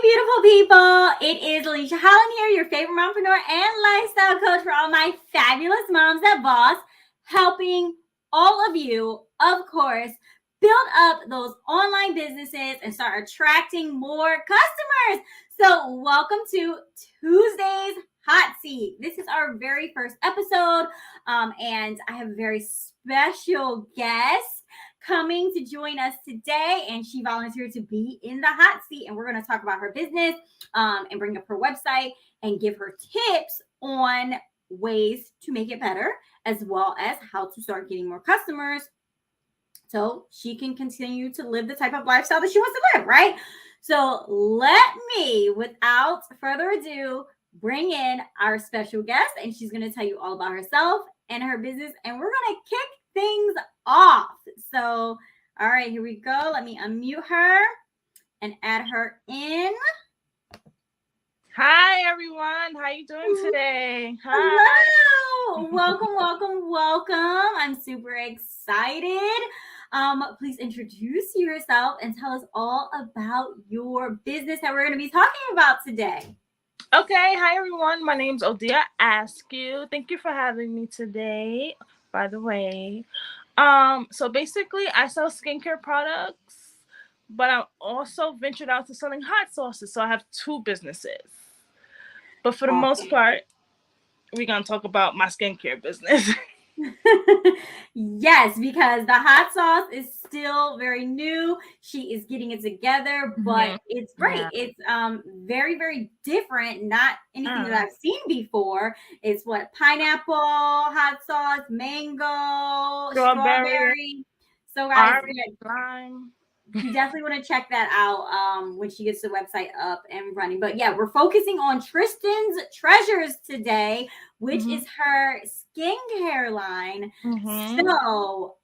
beautiful people. It is Alicia Holland here, your favorite mompreneur and lifestyle coach for all my fabulous moms at Boss, helping all of you, of course, build up those online businesses and start attracting more customers. So, welcome to Tuesday's Hot Seat. This is our very first episode, and I have a very special guest coming to join us today, and she volunteered to be in the hot seat, and we're going to talk about her business and bring up her website and give her tips on ways to make it better, as well as how to start getting more customers so she can continue to live the type of lifestyle that she wants to live, right? So let me, without further ado, bring in our special guest, and she's going to tell you all about herself and her business, and we're going to kick things off. So, all right, here we go. Let me unmute her and add her in. Hi, everyone. How you doing today? Hi. Hello. Welcome. I'm super excited. Please introduce yourself and tell us all about your business that we're going to be talking about today. Okay. Hi, everyone. My name's Odea Askew. Thank you for having me today, by the way. So basically, I sell skincare products, but I'm also ventured out to selling hot sauces. So I have two businesses. But for the most part, we're going to talk about my skincare business. Yes, because the hot sauce is still very new. She is getting it together, but it's great. Yeah. It's very, very different. Not anything that I've seen before. It's what? Pineapple hot sauce, mango, strawberry. So guys, lime. You definitely want to check that out when she gets the website up and running. But yeah, we're focusing on Tristan's Treasures today, which is her skincare line. So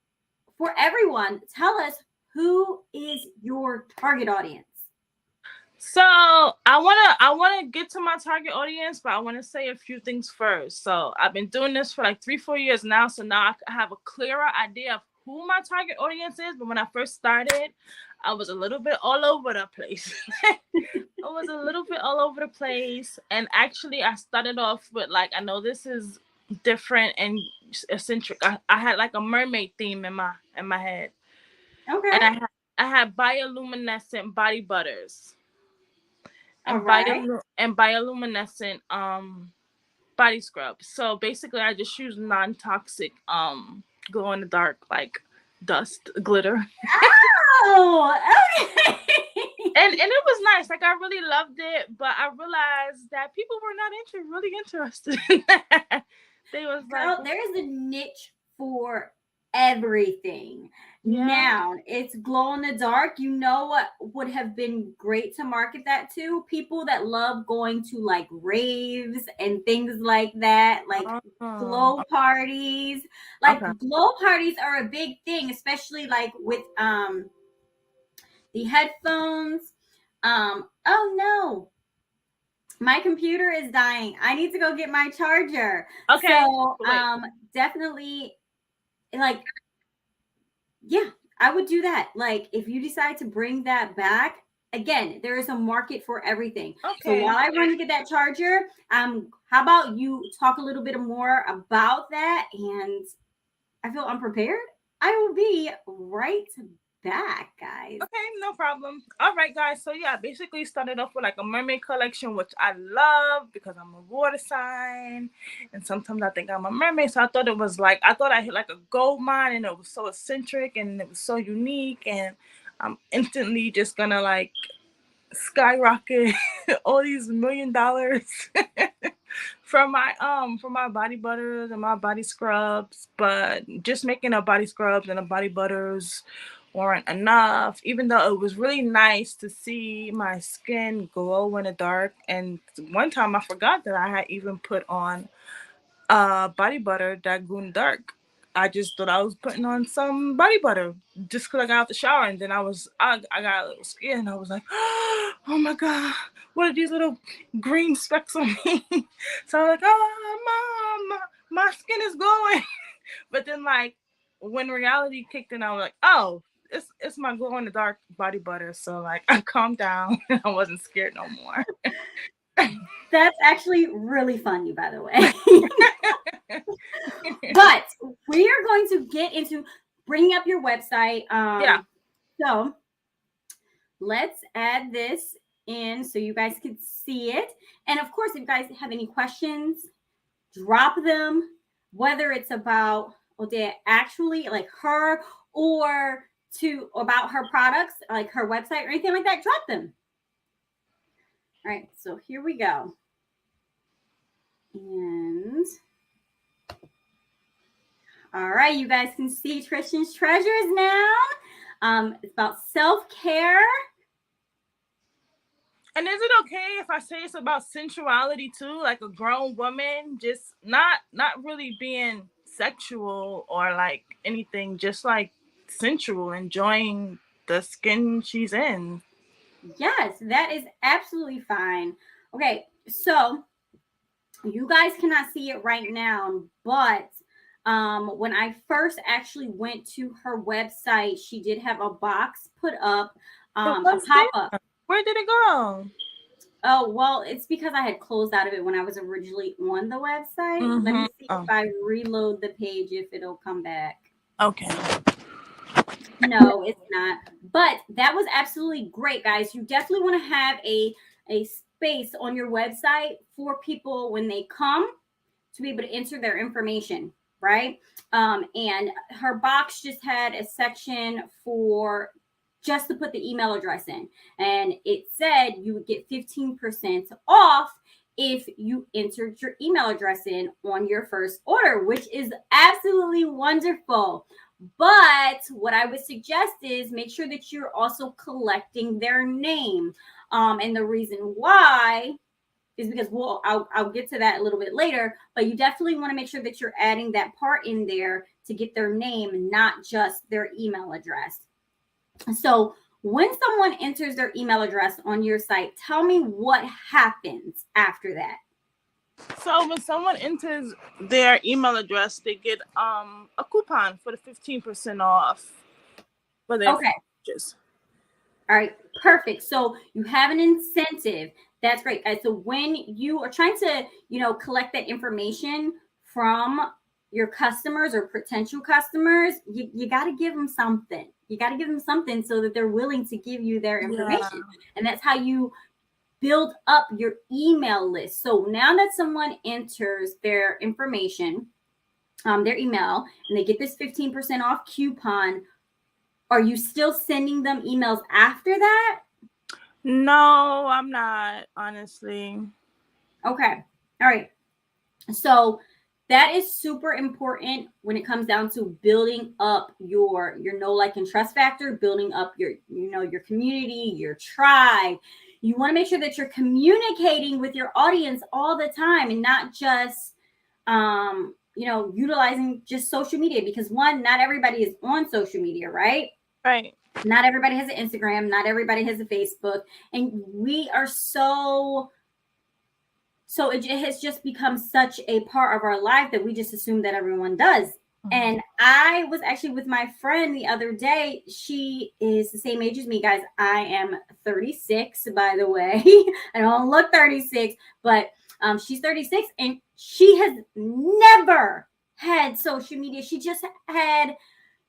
for everyone, tell us, who is your target audience? So I wanna get to my target audience, but I want to say a few things first. So I've been doing this for like 3-4 years now, so now I have a clearer idea of who my target audience is. But when I first started, I was a little bit all over the place. And actually I started off with, like, I know this is different and eccentric. I had like a mermaid theme in my head. Okay. And I had bioluminescent body butters. And bioluminescent body scrub. So basically I just use non-toxic glow in the dark, like dust glitter. Oh, okay. And it was nice. Like, I really loved it, but I realized that people were not really interested in that. They was Girl, like, there's a niche for everything. Yeah. Now, it's glow in the dark. You know what would have been great to market that to? People that love going to like raves and things like that, like glow parties. Like glow parties are a big thing, especially like with the headphones. Oh no, my computer is dying. I need to go get my charger. Okay. So definitely, like, yeah, I would do that. Like, if you decide to bring that back, again, there is a market for everything. Okay. So while I run to get that charger, how about you talk a little bit more about that? And I feel unprepared. I will be right back, guys. Okay, no problem. All right, guys. So yeah, basically started off with like a mermaid collection, which I love because I'm a water sign, and sometimes I think I'm a mermaid. So I thought I hit like a gold mine, and it was so eccentric and it was so unique, and I'm instantly just gonna like skyrocket all these $1 million from my body butters and my body scrubs. But just making a body scrubs and a body butters weren't enough, even though it was really nice to see my skin glow in the dark. And one time I forgot that I had even put on body butter that grew in the dark. I just thought I was putting on some body butter just because I got out the shower, and then I got a little scared, and I was like, oh my God, what are these little green specks on me? So I was like, oh, Mom, my skin is glowing. But then, like, when reality kicked in, I was like, oh, it's my glow in the dark body butter. So like I calmed down. I wasn't scared no more. That's actually really funny, by the way. But we are going to get into bringing up your website. Yeah. So let's add this in so you guys can see it. And of course, if you guys have any questions, drop them, whether it's about Odea actually, like her, or about her products, like her website or anything like that, drop them. All right, so here we go. And all right, you guys can see Tristan's treasures now. It's about self-care. And is it okay if I say it's about sensuality too? Like a grown woman, just not really being sexual or like anything, just like sensual, enjoying the skin she's in. Yes, that is absolutely fine. Okay, so you guys cannot see it right now, but when I first actually went to her website, she did have a box put up, a pop-up. Where did it go? Oh, well, it's because I had closed out of it when I was originally on the website. Mm-hmm. Let me see if I reload the page, if it'll come back. Okay. No, it's not. But that was absolutely great, guys. You definitely want to have a space on your website for people when they come to be able to enter their information, right? And her box just had a section for just to put the email address in. And it said you would get 15% off if you entered your email address in on your first order, which is absolutely wonderful. But what I would suggest is make sure that you're also collecting their name. And the reason why is because I'll get to that a little bit later, but you definitely want to make sure that you're adding that part in there to get their name, not just their email address. So when someone enters their email address on your site, tell me what happens after that. So when someone enters their email address, they get a coupon for the 15% off for their purchase. All right, perfect. So you have an incentive. That's great, guys. So when you are trying to, collect that information from your customers or potential customers, you got to give them something. You got to give them something so that they're willing to give you their information. Yeah. And that's how you build up your email list. So now that someone enters their information, their email, and they get this 15% off coupon, are you still sending them emails after that? No, I'm not, honestly. Okay. All right. So that is super important when it comes down to building up your know, like, and trust factor, building up your community, your tribe. You want to make sure that you're communicating with your audience all the time and not just, utilizing just social media, because one, not everybody is on social media, right? Right. Not everybody has an Instagram. Not everybody has a Facebook. And we are so it has just become such a part of our life that we just assume that everyone does. Mm-hmm. And I was actually with my friend the other day. She is the same age as me, guys. I am 36, by the way. I don't look 36, but she's 36, and she has never had social media. She just had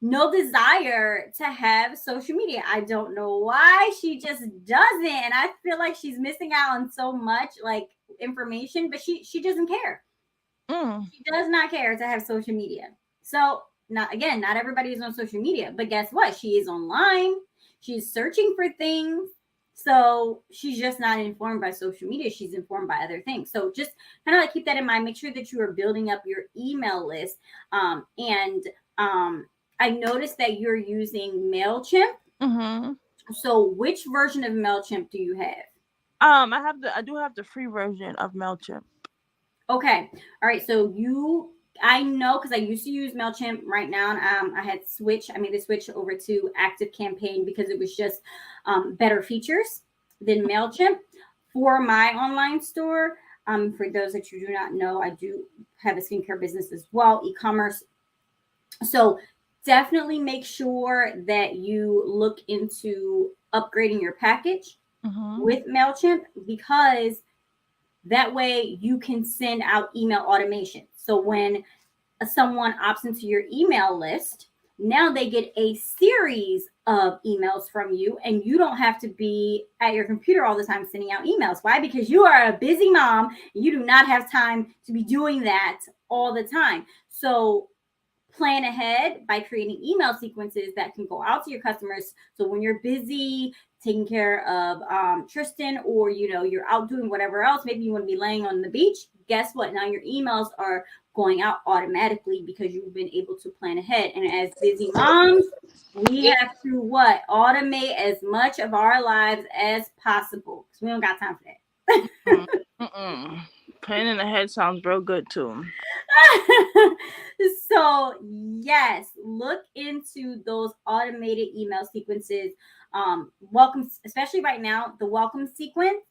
no desire to have social media. I don't know why. She just doesn't. And I feel like she's missing out on so much, like, information, but she doesn't care. She does not care to have social media. So not everybody is on social media, but guess what? She is online. She's searching for things. So she's just not informed by social media. She's informed by other things. So just kind of like keep that in mind. Make sure that you are building up your email list. I noticed that you're using MailChimp. Mm-hmm. So which version of MailChimp do you have? I do have the free version of MailChimp. Okay. All right. So I know, because I used to use MailChimp. Right now, I made the switch over to ActiveCampaign because it was just better features than MailChimp for my online store. For those that you do not know, I do have a skincare business as well, e-commerce. So definitely make sure that you look into upgrading your package Mm-hmm. with MailChimp, because that way you can send out email automation. So when someone opts into your email list, now they get a series of emails from you, and you don't have to be at your computer all the time sending out emails. Why? Because you are a busy mom and you do not have time to be doing that all the time. So plan ahead by creating email sequences that can go out to your customers. So when you're busy taking care of Tristan, or you're out doing whatever else, maybe you want to be laying on the beach, guess what? Now your emails are going out automatically because you've been able to plan ahead. And as busy moms, we have to what? Automate as much of our lives as possible, because we don't got time for that. Mm-mm. Planning ahead sounds real good too. So yes, look into those automated email sequences. Welcome, especially right now, the welcome sequence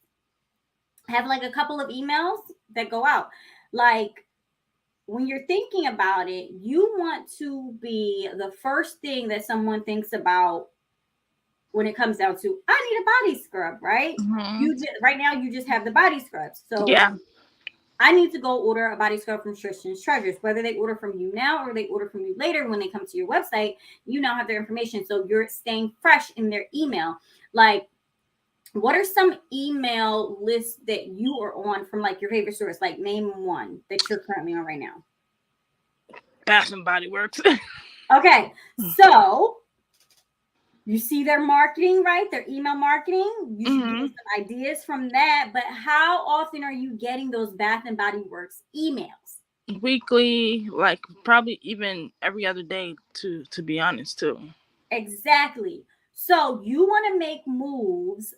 have like a couple of emails that go out. Like, when you're thinking about it, you want to be the first thing that someone thinks about when it comes down to, I need a body scrub, right? Mm-hmm. Right now you just have the body scrubs. So Yeah. I need to go order a body scrub from Tristan's Treasures. Whether they order from you now or they order from you later when they come to your website, you now have their information. So you're staying fresh in their email. Like, what are some email lists that you are on from like your favorite stores? Like, name one that you're currently on right now. Bath and Body Works. Okay, so you see their marketing, right? Their email marketing. You should get Mm-hmm. some ideas from that. But how often are you getting those Bath and Body Works emails? Weekly, like probably even every other day, to be honest too. Exactly. So you want to make moves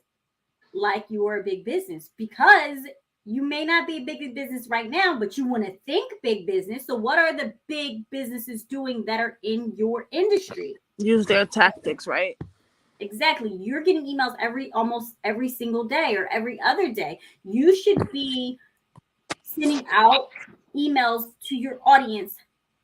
like you're a big business, because you may not be a big business right now, but you want to think big business. So what are the big businesses doing that are in your industry? Use their tactics, right? Exactly. You're getting emails almost every single day or every other day. You should be sending out emails to your audience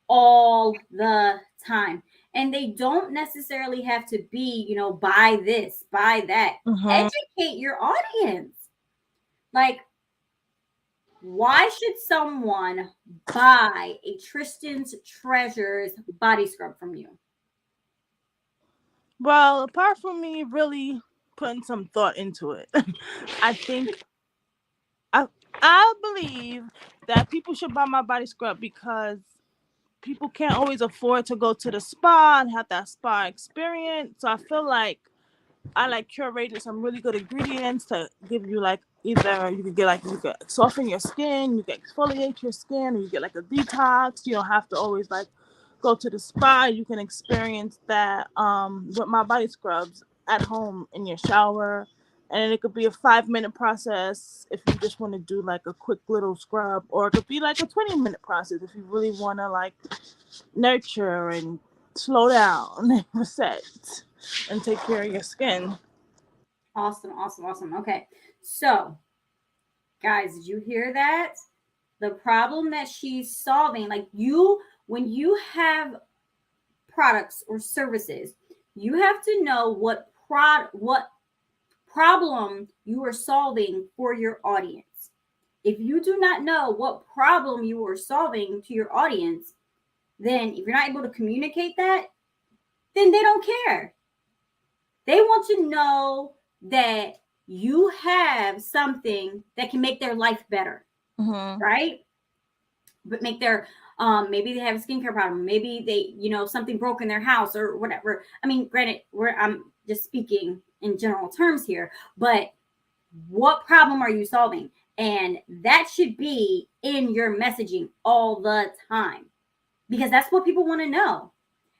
all the time. And they don't necessarily have to be, buy this, buy that. Mm-hmm. Educate your audience. Like, why should someone buy a Tristan's Treasures body scrub from you? Well, apart from me really putting some thought into it, I think I I believe that people should buy my body scrub because people can't always afford to go to the spa and have that spa experience. So I feel like I like curated some really good ingredients to give you like either you could get like you could soften your skin, you can exfoliate your skin, or you get like a detox. You don't have to always like go to the spa. You can experience that with my body scrubs at home in your shower. And it could be a 5 minute process if you just want to do like a quick little scrub, or it could be like a 20 minute process if you really want to like nurture and slow down and reset and take care of your skin. Awesome, awesome, awesome. Okay. So, guys, did you hear that? The problem that she's solving, like, when you have products or services, you have to know what problem you are solving for your audience. If you do not know what problem you are solving to your audience, then if you're not able to communicate that, then they don't care. They want to know that you have something that can make their life better, Mm-hmm. right? But make their maybe they have a skincare problem, maybe they something broke in their house or whatever. I mean, granted, I'm just speaking in general terms here, but what problem are you solving? And that should be in your messaging all the time, because that's what people want to know.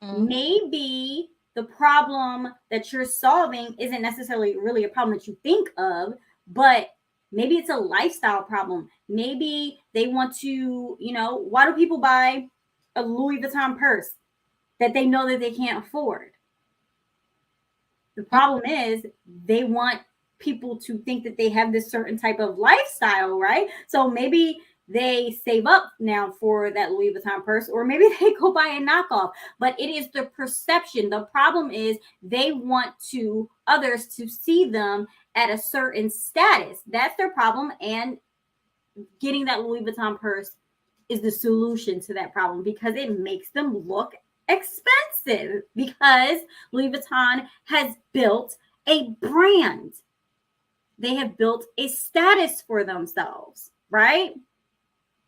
Mm-hmm. Maybe the problem that you're solving isn't necessarily really a problem that you think of, but maybe it's a lifestyle problem. Maybe they want to, why do people buy a Louis Vuitton purse that they know that they can't afford? The problem is they want people to think that they have this certain type of lifestyle, right? So maybe they save up now for that Louis Vuitton purse, or maybe they go buy a knockoff. But it is the perception. The problem is they want others to see them at a certain status. That's their problem. And getting that Louis Vuitton purse is the solution to that problem, because it makes them look expensive, because Louis Vuitton has built a brand. They have built a status for themselves, right?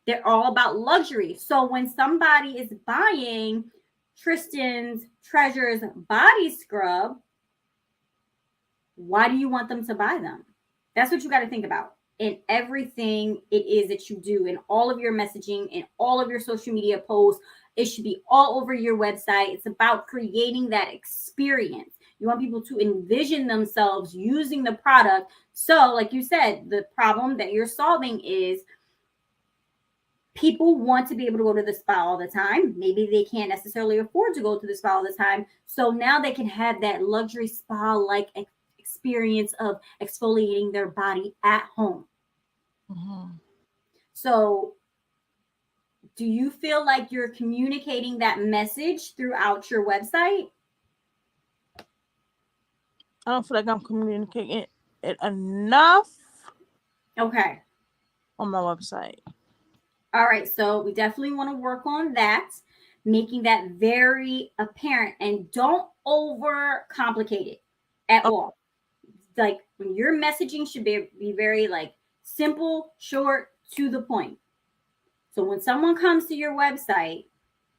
They're all about luxury. So when somebody is buying Tristan's Treasures body scrub, why do you want them to buy them? That's what you got to think about in everything it is that you do, in all of your messaging, in all of your social media posts. It should be all over your website. It's about creating that experience. You want people to envision themselves using the product. So, like you said, the problem that you're solving is people want to be able to go to the spa all the time. Maybe they can't necessarily afford to go to the spa all the time. So now they can have that luxury spa-like experience of exfoliating their body at home. Mm-hmm. So do you feel like you're communicating that message throughout your website? I don't feel like I'm communicating it enough. Okay. On my website. All right. So we definitely want to work on that, making that very apparent, and don't overcomplicate it at all. Like, when your messaging should be very like simple, short, to the point. So when someone comes to your website,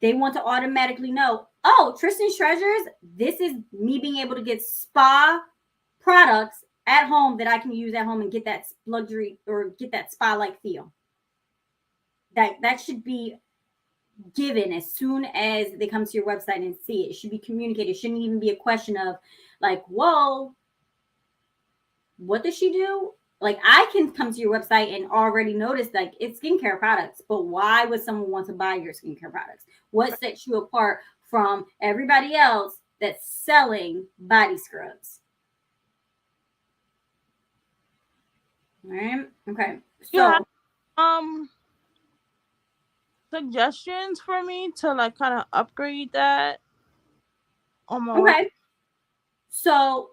they want to automatically know, oh, Tristan's Treasures, this is me being able to get spa products at home that I can use at home and get that luxury or get that spa-like feel. That should be given as soon as they come to your website and see it. It should be communicated. It shouldn't even be a question of like, whoa, what does she do? Like, I can come to your website and already notice like it's skincare products, but why would someone want to buy your skincare products? What sets you apart from everybody else that's selling body scrubs? All right. Okay. So suggestions for me to like kind of upgrade that on my okay. So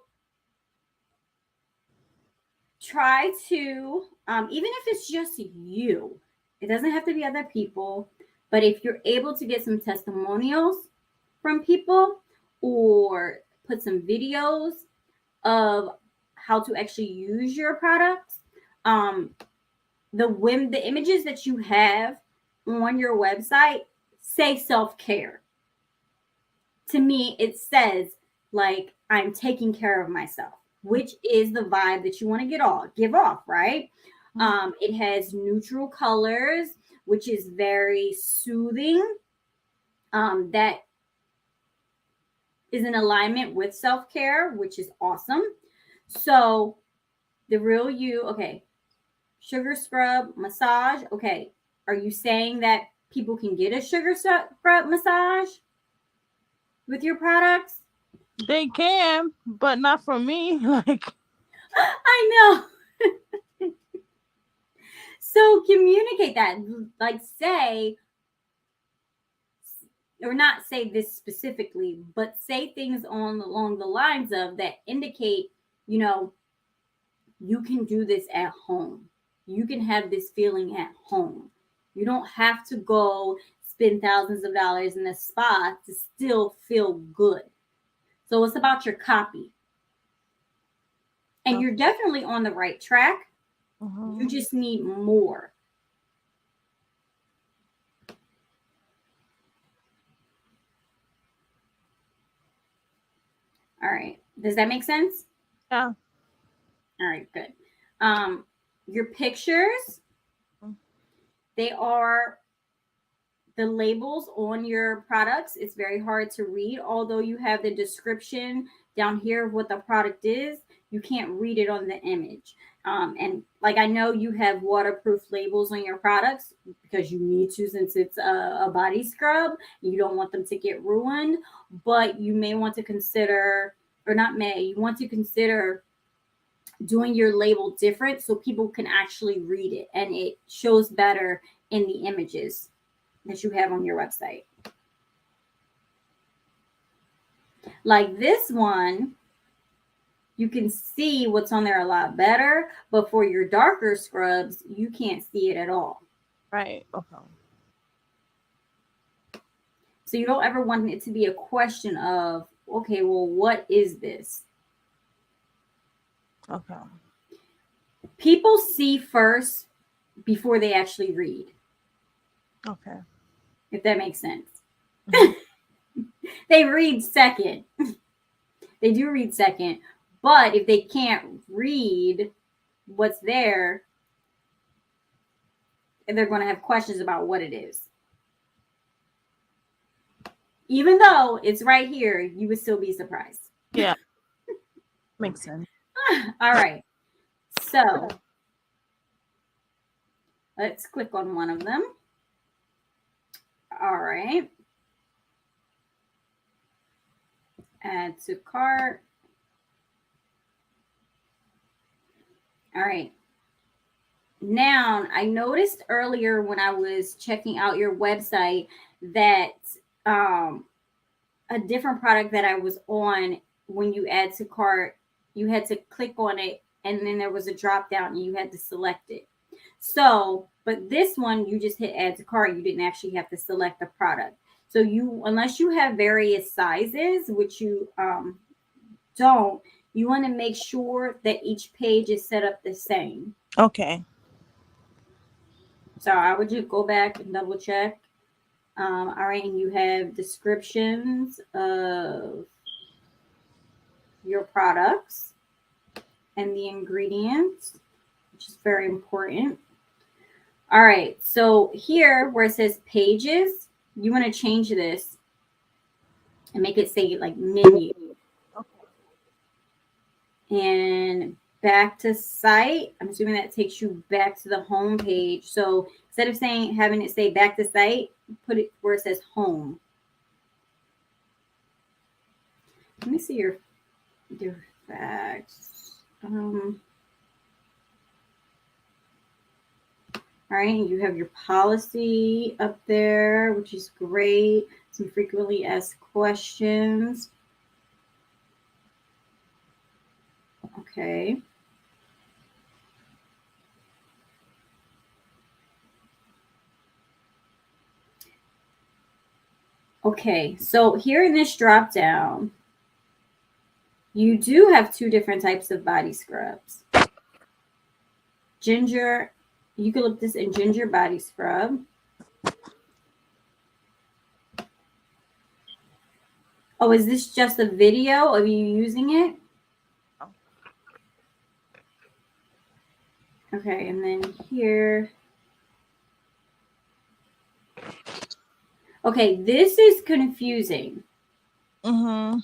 try to, even if it's just you, it doesn't have to be other people, but if you're able to get some testimonials from people or put some videos of how to actually use your products, the images that you have on your website say self-care. To me, it says like, I'm taking care of myself, which is the vibe that you want to give off, right? It has neutral colors, which is very soothing. That is in alignment with self-care, which is awesome. So the real you, okay. Sugar scrub massage. Okay. Are you saying that people can get a sugar scrub massage with your products? They can, but not for me. Like, I know. So communicate that. Like, say, or not say this specifically, but say things along the lines of that indicate, you can do this at home. You can have this feeling at home. You don't have to go spend thousands of dollars in a spa to still feel good. So it's about your copy. And you're definitely on the right track. You just need more. All right. Does that make sense? Yeah. All right, good. Your pictures, they are the labels on your products. It's very hard to read. Although you have the description down here of what the product is, you can't read it on the image. And like, I know you have waterproof labels on your products because you need to, since it's a body scrub. You don't want them to get ruined, but you may want to consider, or not may, you want to consider doing your label different so people can actually read it and it shows better in the images that you have on your website. Like this one, you can see what's on there a lot better, but for your darker scrubs, you can't see it at all. Right. Okay. So you don't ever want it to be a question of, okay, well, what is this? Okay. People see first before they actually read. Okay. If that makes sense. Mm-hmm. They read second. They do read second. But if they can't read what's there, they're going to have questions about what it is. Even though it's right here, you would still be surprised. Yeah. Makes sense. All right. So let's click on one of them. All right. Add to cart. All right. Now, I noticed earlier when I was checking out your website that a different product that I was on, when you add to cart, you had to click on it and then there was a drop down and you had to select it. So, but this one, you just hit add to cart. You didn't actually have to select the product. So you, unless you have various sizes, which you don't, you want to make sure that each page is set up the same. Okay. So I would just go back and double check. All right, and you have descriptions of your products and the ingredients, which is very important. All right, so here where it says pages, you want to change this and make it say like menu. And back to site, I'm assuming that takes you back to the home page. So instead of having it say back to site, put it where it says home. Let me see your facts. All right, you have your policy up there, which is great. Some frequently asked questions. Okay. Okay, so here in this drop down, you do have two different types of body scrubs. Ginger, eucalyptus and ginger body scrub. Oh, is this just a video of you using it? Okay, and then here. Okay, this is confusing. Mm-hmm.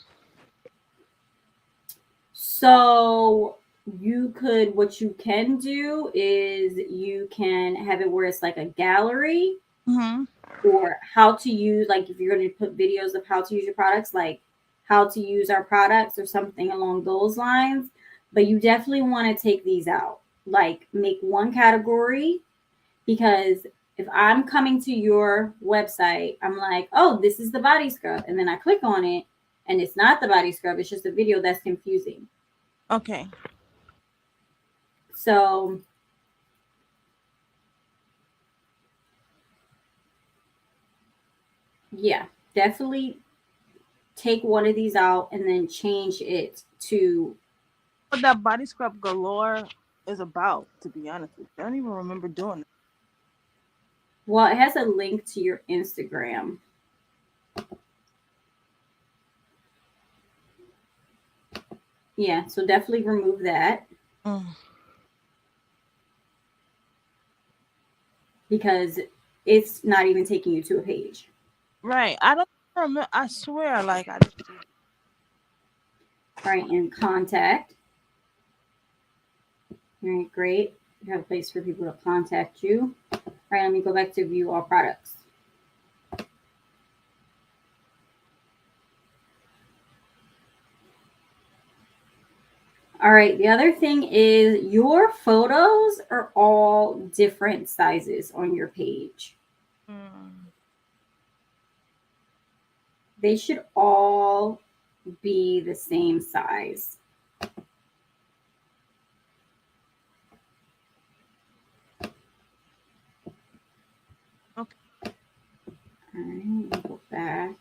So what you can do is you can have it where it's like a gallery. Mm-hmm. Or how to use, like if you're going to put videos of how to use your products, like how to use our products or something along those lines. But you definitely want to take these out. Like make one category, because if I'm coming to your website, I'm like, oh, this is the body scrub. And then I click on it and it's not the body scrub. It's just a video. That's confusing. Okay. So yeah, definitely take one of these out and then change it to What that body scrub galore is about, to be honest with you. I don't even remember doing it. Well, it has a link to your Instagram. Yeah, so definitely remove that. Because it's not even taking you to a page. Right. I don't remember. I swear, like I. All right, and contact. All right, great. You have a place for people to contact you. All right, let me go back to view all products. All All right. The other thing is your photos are all different sizes on your page. Mm. They should all be the same size. Okay. All right, go back.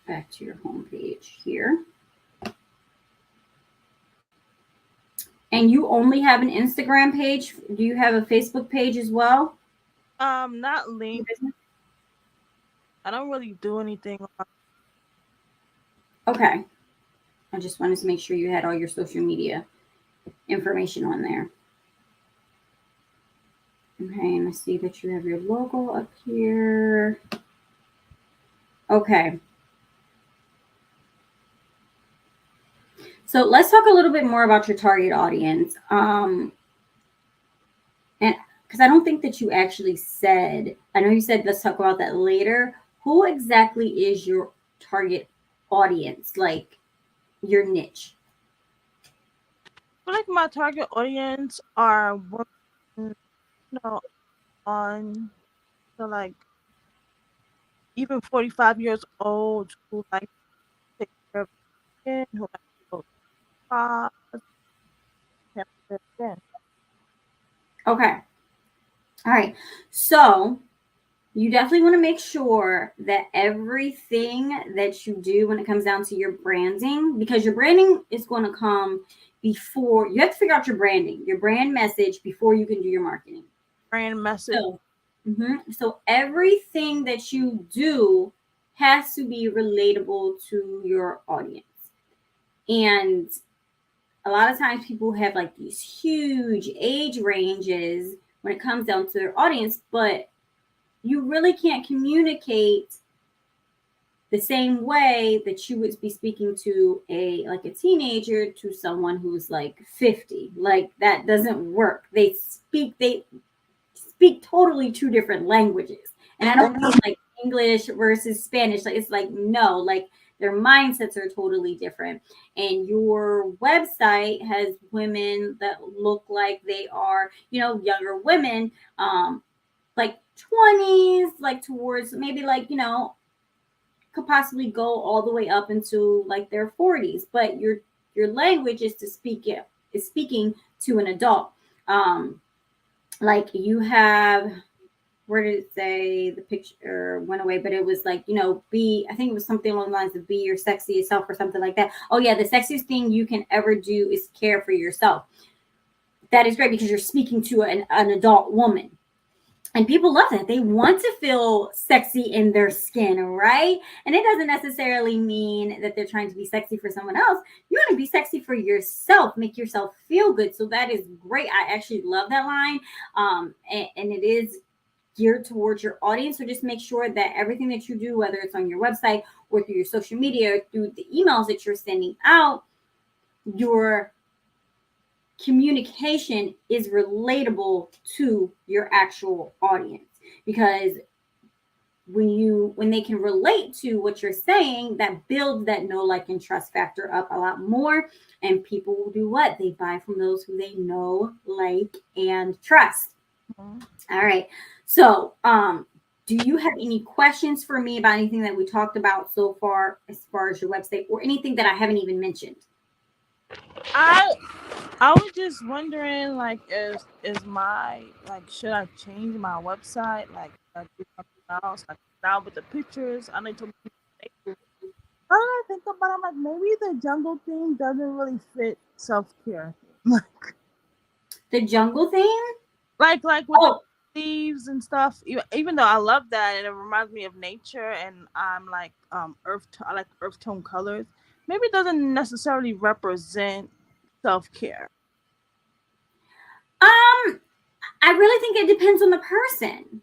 Back to your home page here. And you only have an Instagram page? Do you have a Facebook page as well? Not linked. I don't really do anything on. Okay. I just wanted to make sure you had all your social media information on there. Okay, and I see that you have your logo up here. Okay. So let's talk a little bit more about your target audience. And because I don't think that you actually said, I know you said let's talk about that later. Who exactly is your target audience? Like your niche? I feel like my target audience are women, you know, on to like even 45 years old who like to take care of their skin, who like to go to spas, have their skin. Okay. All right. So you definitely want to make sure that everything that you do when it comes down to your branding, because your branding is going to come before you have to figure out your branding, your brand message before you can do your marketing. Brand message. So everything that you do has to be relatable to your audience. And a lot of times people have like these huge age ranges when it comes down to their audience, but you really can't communicate the same way that you would be speaking to a teenager to someone who's like 50. Like that doesn't work. They speak totally two different languages. And I don't mean like English versus Spanish. Like it's like no, like their mindsets are totally different. And your website has women that look like they are, younger women, like 20s, like towards maybe like, could possibly go all the way up into like their 40s. But your language is speaking to an adult. Like you have, where did it say the picture went away, but it was like, I think it was something along the lines of be your sexiest self or something like that. Oh yeah, the sexiest thing you can ever do is care for yourself. That is great because you're speaking to an adult woman. And people love that. They want to feel sexy in their skin, right? And it doesn't necessarily mean that they're trying to be sexy for someone else. You want to be sexy for yourself, make yourself feel good. So that is great. I actually love that line. And it is geared towards your audience. So just make sure that everything that you do, whether it's on your website or through your social media or through the emails that you're sending out, your communication is relatable to your actual audience. Because when they can relate to what you're saying, that builds that know, like, and trust factor up a lot more. And people will do what? They buy from those who they know, like, and trust. Mhm. All right. So, do you have any questions for me about anything that we talked about so far as your website or anything that I haven't even mentioned? I was just wondering, like, is my like, should I change my website? Like, should I do something else? Like now with the pictures, I need to. Now that I think about it, I'm like, maybe the jungle theme doesn't really fit self care. The jungle thing? Like with the Oh, leaves and stuff. Even though I love that and it reminds me of nature, and I'm like I like earth tone colors. Maybe it doesn't necessarily represent self care. I really think it depends on the person,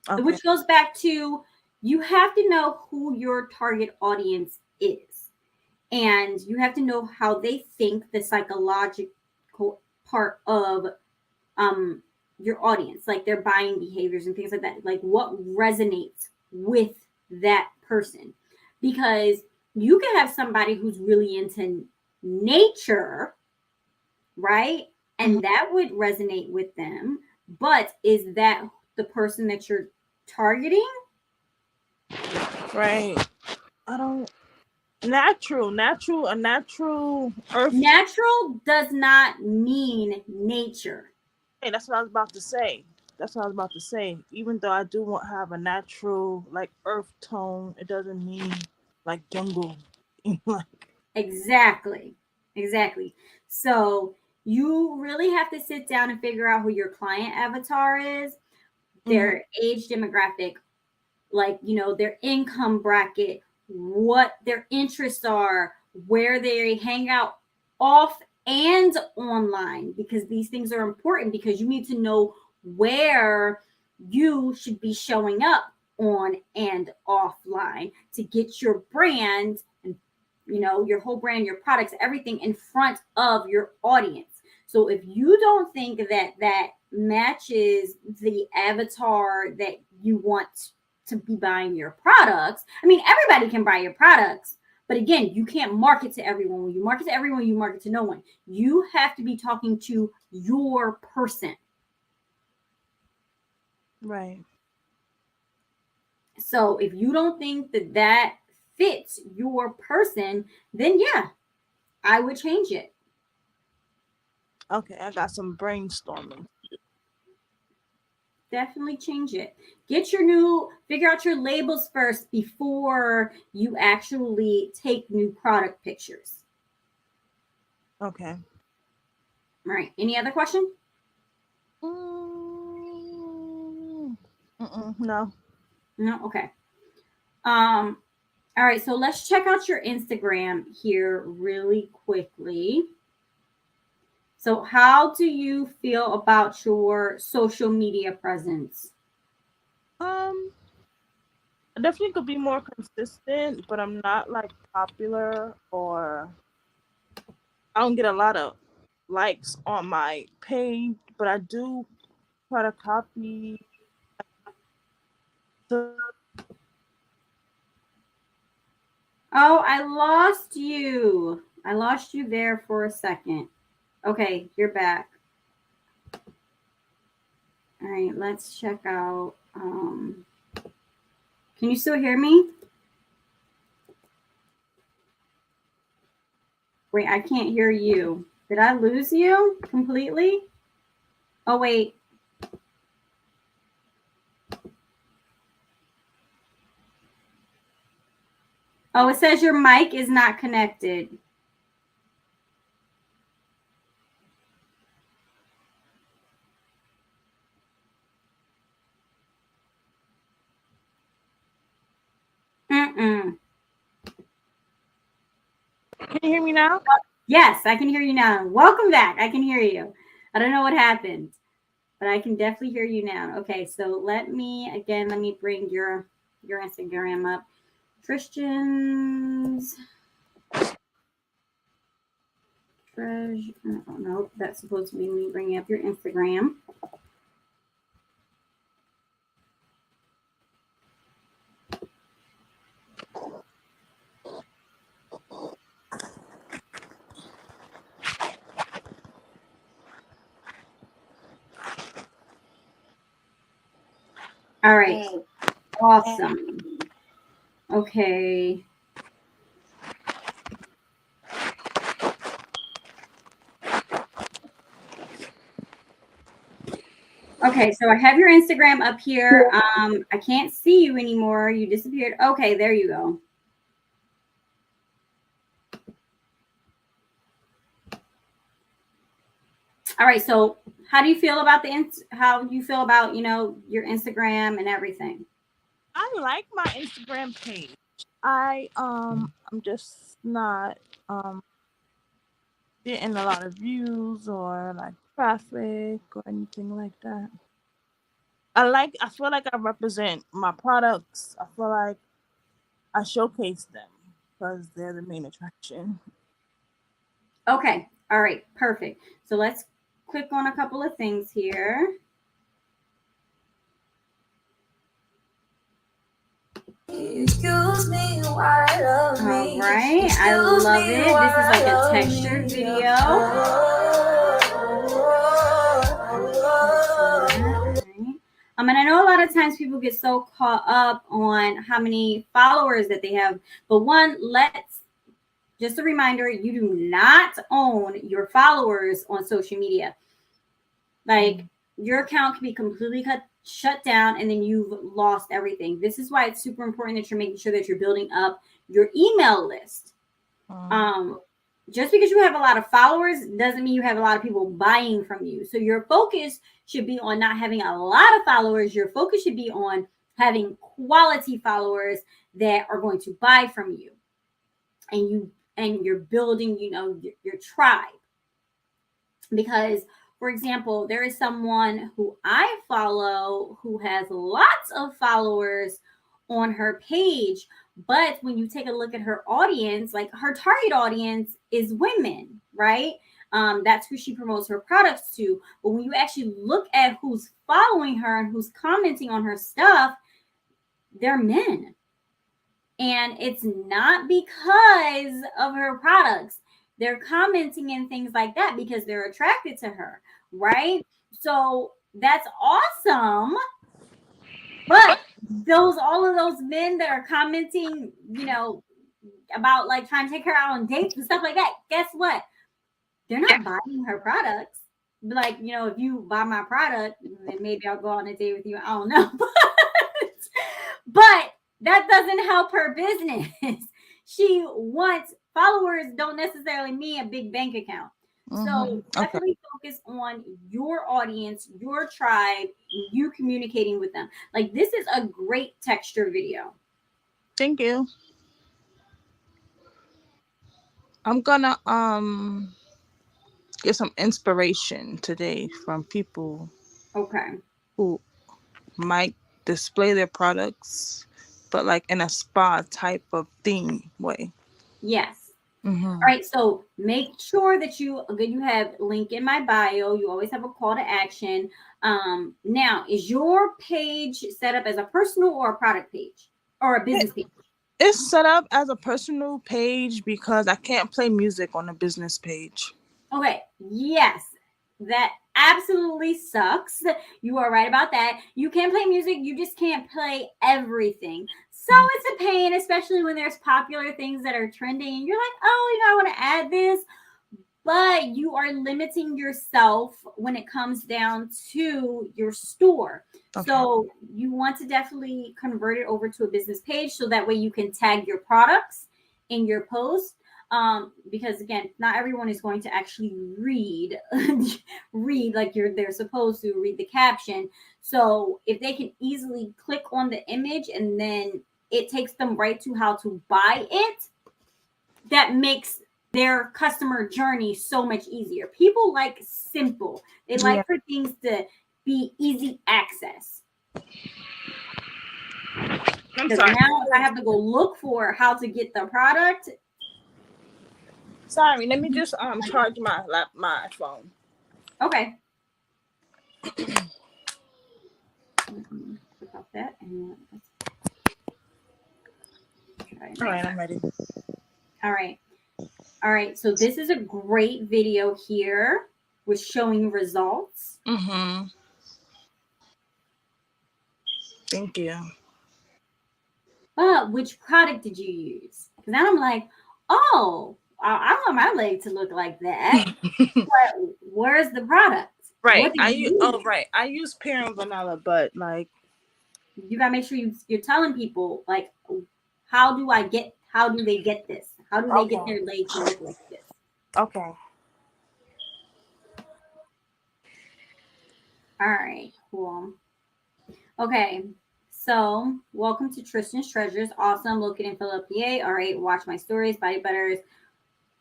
Okay. which goes back to you have to know who your target audience is. And you have to know how they think, the psychological part of um, your audience, like their buying behaviors and things like that. Like what resonates with that person. Because you can have somebody who's really into nature, right? And that would resonate with them. But is that the person that you're targeting? Right. I don't. A natural earth. Natural does not mean nature. Hey, that's what I was about to say. That's what I was about to say. Even though I do want to have a natural, like earth tone, it doesn't mean like jungle. Like, Exactly. Exactly. So you really have to sit down and figure out who your client avatar is, their age demographic, like, their income bracket, what their interests are, where they hang out off and online, because these things are important because you need to know where you should be showing up on and offline to get your brand and your whole brand, your products, everything in front of your audience. So if you don't think that that matches the avatar that you want to be buying your products, I mean, everybody can buy your products, but again, you can't market to everyone. When you market to everyone, you market to no one. You have to be talking to your person. right. So if you don't think that that fits your person, then yeah, I would change it. Okay, I got some brainstorming. Definitely change it. Figure out your labels first before you actually take new product pictures. Okay. All right. Any other question? Mm, no. No. Okay. Um. All right. So let's check out your Instagram here really quickly. So, how do you feel about your social media presence? Um, I definitely could be more consistent, but I'm not like popular or I don't get a lot of likes on my page, but I do try to copy the. Oh, I lost you. I lost you there for a second. Okay, you're back. All right, let's check out. Can you still hear me? Wait, I can't hear you. Did I lose you completely? Oh, wait. Oh, it says your mic is not connected. Mm-mm. Can you hear me now? Yes, I can hear you now. Welcome back. I can hear you. I don't know what happened, but I can definitely hear you now. Okay, so let me bring your Instagram up. Christians treasure. Oh no, that's supposed to be me bringing up your Instagram. All right, awesome. Okay. Okay, so I have your Instagram up here. I can't see you anymore. You disappeared. Okay, there you go. All right, so how do you feel about how do you feel about, your Instagram and everything? I like my Instagram page. I'm just not getting a lot of views or like traffic or anything like that. I feel like I represent my products. I feel like I showcase them because they're the main attraction. Okay. All right, perfect. So let's click on a couple of things here. Excuse me while I love me. All right, I love it. This is like a textured video. And I know a lot of times people get so caught up on how many followers that they have, but just a reminder, you do not own your followers on social media. Like, your account can be completely shut down, and then you've lost everything. This is why it's super important that you're making sure that you're building up your email list. Just because you have a lot of followers doesn't mean you have a lot of people buying from you. So your focus should be on not having a lot of followers. Your focus should be on having quality followers that are going to buy from you. And you're building, your tribe. Because, for example, there is someone who I follow who has lots of followers on her page. But when you take a look at her audience, like, her target audience is women, right? That's who she promotes her products to. But when you actually look at who's following her and who's commenting on her stuff, they're men. And it's not because of her products. They're commenting and things like that because they're attracted to her, right? So that's awesome. But all of those men that are commenting, about like trying to take her out on dates and stuff like that, guess what? They're not buying her products. Like, if you buy my product, then maybe I'll go on a date with you. I don't know. But that doesn't help her business. She wants followers, don't necessarily mean a big bank account. So definitely focus on your audience, your tribe, you communicating with them. Like, this is a great texture video. Thank you. I'm gonna get some inspiration today from people who might display their products, but like in a spa type of theme way. Yes. All right, so make sure that you have link in my bio. You always have a call to action. Now, is your page set up as a personal or a product page or a business page? It's set up as a personal page because I can't play music on a business page. Okay, yes, that absolutely sucks. You are right about that. You can play music, you just can't play everything. So it's a pain, especially when there's popular things that are trending and you're like, oh, I want to add this. But you are limiting yourself when it comes down to your store. Okay. So you want to definitely convert it over to a business page so that way you can tag your products in your post. Because again, not everyone is going to actually read like they're supposed to read the caption. So if they can easily click on the image and then it takes them right to how to buy it, that makes their customer journey so much easier. People like simple. They like for things to be easy access. I'm sorry. Now I have to go look for how to get the product. Sorry, let me just charge my phone. Okay. About that. And all right, I'm ready. All right. So this is a great video here with showing results. Thank you. But which product did you use? Because now I'm like, oh, I want my leg to look like that. But where's the product? Right. I use pear and vanilla, but like, you gotta make sure you're telling people like, how do they get this? How do they get their leg to look like this? Okay. All right, cool. Okay, so welcome to Tristan's Treasures. Awesome, located in Philadelphia. All right, watch my stories, body butters.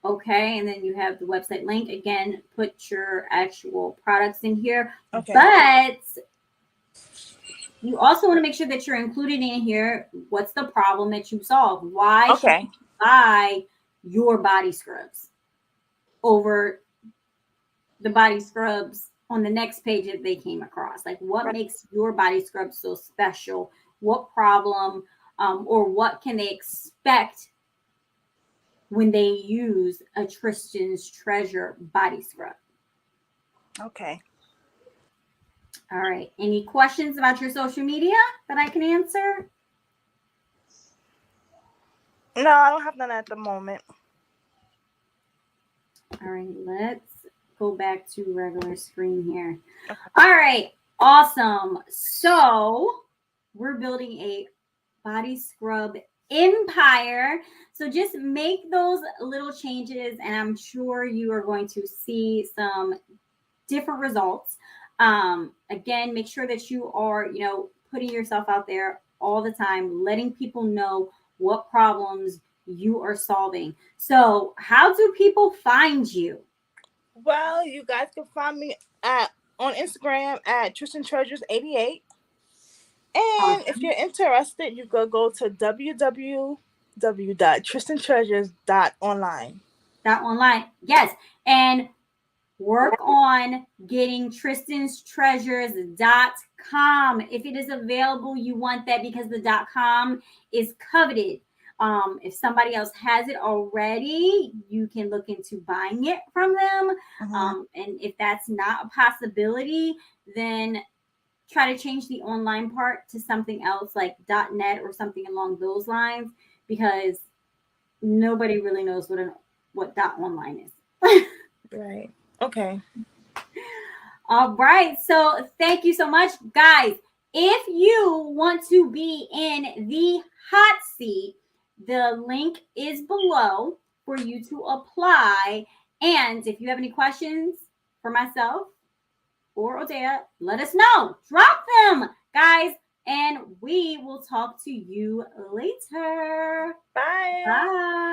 Okay, and then you have the website link. Again, put your actual products in here. Okay. But you also want to make sure that you're included in here. What's the problem that you solve? Why should you buy your body scrubs over the body scrubs on the next page that they came across? Like, what makes your body scrub so special? What problem or what can they expect when they use a Tristan's Treasure body scrub. Okay. All right. Any questions about your social media that I can answer? No, I don't have none at the moment. All right. Let's go back to regular screen here. Okay. All right. Awesome. So we're building a body scrub empire. So just make those little changes, and I'm sure you are going to see some different results. Again, make sure that you are, putting yourself out there all the time, letting people know what problems you are solving. So, how do people find you? Well, you guys can find me on Instagram at Tristan Treasures 88. And if you're interested, you could go to www.tristantreasures.online. .online, yes, and work on getting tristanstreasures.com. If it is available, you want that because the .com is coveted. If somebody else has it already, you can look into buying it from them. And if that's not a possibility, then try to change the online part to something else like .net or something along those lines, because nobody really knows what .online is. Right. Okay. All right. So thank you so much, guys. If you want to be in the hot seat, the link is below for you to apply. And if you have any questions for myself or Odea, let us know. Drop them, guys. And we will talk to you later. Bye. Bye.